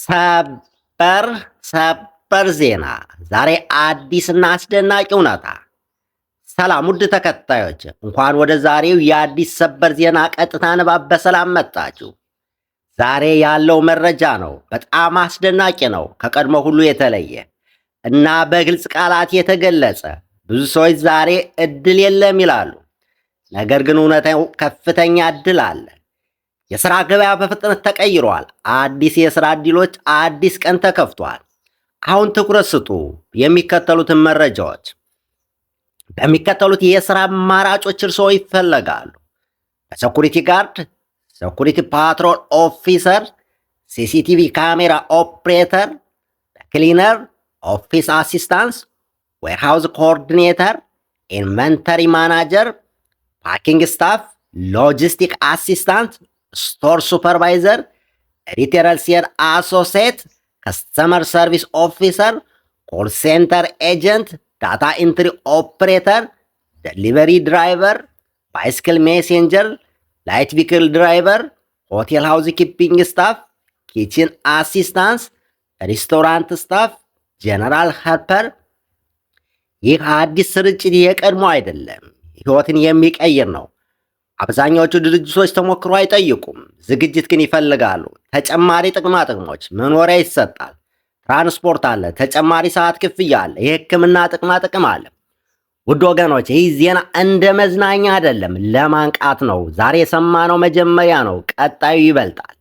ሰበር ሰበር ዜና! ዛሬ አዲስና አስደናቂ እውነታ። ሰላም ውድ ተከታዮች፣ እንኳን ወደ ዛሬው የአዲስ ሰበር ዜና ቀጥታ ንባብ በሰላም መጣችሁ። ዛሬ ያለው መረጃ ነው በጣም አስደናቂ ነው፣ ከቀድሞ ሁሉ የተለየ እና በግልጽ ቃላት የተገለጸ። ብዙ ሰዎች ዛሬ እድል የለም ይላሉ፣ ነገር ግን እውነታው ከፍተኛ እድል አለ። የሥራ ገበያ በፍጥነት ተቀይሯል። አዲስ የሥራ ዕድሎች፣ አዲስ ቀን ተከፍቷል። አሁን ትኩረት ስጡ። የሚከተሉትን መረጃዎች በሚከተሉት የሥራ አማራጮች እርስዎ ይፈለጋሉ። በሴኩሪቲ ጋርድ፣ ሴኩሪቲ ፓትሮል ኦፊሰር፣ ሲሲቲቪ ካሜራ ኦፕሬተር፣ ክሊነር፣ ኦፊስ አሲስታንስ፣ ዌርሃውስ ኮኦርዲኔተር፣ ኢንቨንተሪ ማናጀር፣ ፓኪንግ ስታፍ፣ ሎጂስቲክ አሲስታንት፣ ስቶር ሱፐርቫይዘር፣ ሪቴል ሴል አሶሴት፣ ከስተመር ሰርቪስ ኦፊሰር፣ ኮል ሴንተር ኤጀንት፣ ዳታ ኢንትሪ ኦፕሬተር፣ ደሊቨሪ ድራይቨር፣ ባይስክል ሜሴንጀር፣ ላይት ቪክል ድራይቨር፣ ሆቴል ሃውስ ኪፒንግ ስታፍ፣ ኪችን አሲስታንስ፣ ሬስቶራንት ስታፍ፣ ጀነራል ሄልፐር። ይህ አዲስ ስርጭት የቀድሞ አይደለም፣ ሕይወትን የሚቀይር ነው። አብዛኛዎቹ ድርጅቶች ተሞክሮ አይጠይቁም፣ ዝግጅት ግን ይፈልጋሉ። ተጨማሪ ጥቅማ ጥቅሞች፣ መኖሪያ ይሰጣል፣ ትራንስፖርት አለ፣ ተጨማሪ ሰዓት ክፍያ አለ፣ የሕክምና ጥቅማ ጥቅም አለ። ውድ ወገኖች፣ ይህ ዜና እንደ መዝናኛ አይደለም፣ ለማንቃት ነው። ዛሬ የሰማነው መጀመሪያ ነው፣ ቀጣዩ ይበልጣል።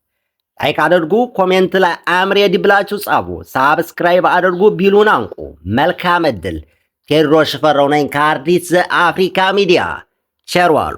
ላይክ አድርጉ፣ ኮሜንት ላይ አምሬዲ ብላችሁ ጻፉ፣ ሳብስክራይብ አድርጉ፣ ቢሉን አንቁ። መልካም ዕድል። ቴዎድሮስ ሽፈራው ነኝ ከአዲስ ዘአፍሪካ ሚዲያ። ቸር ዋሉ።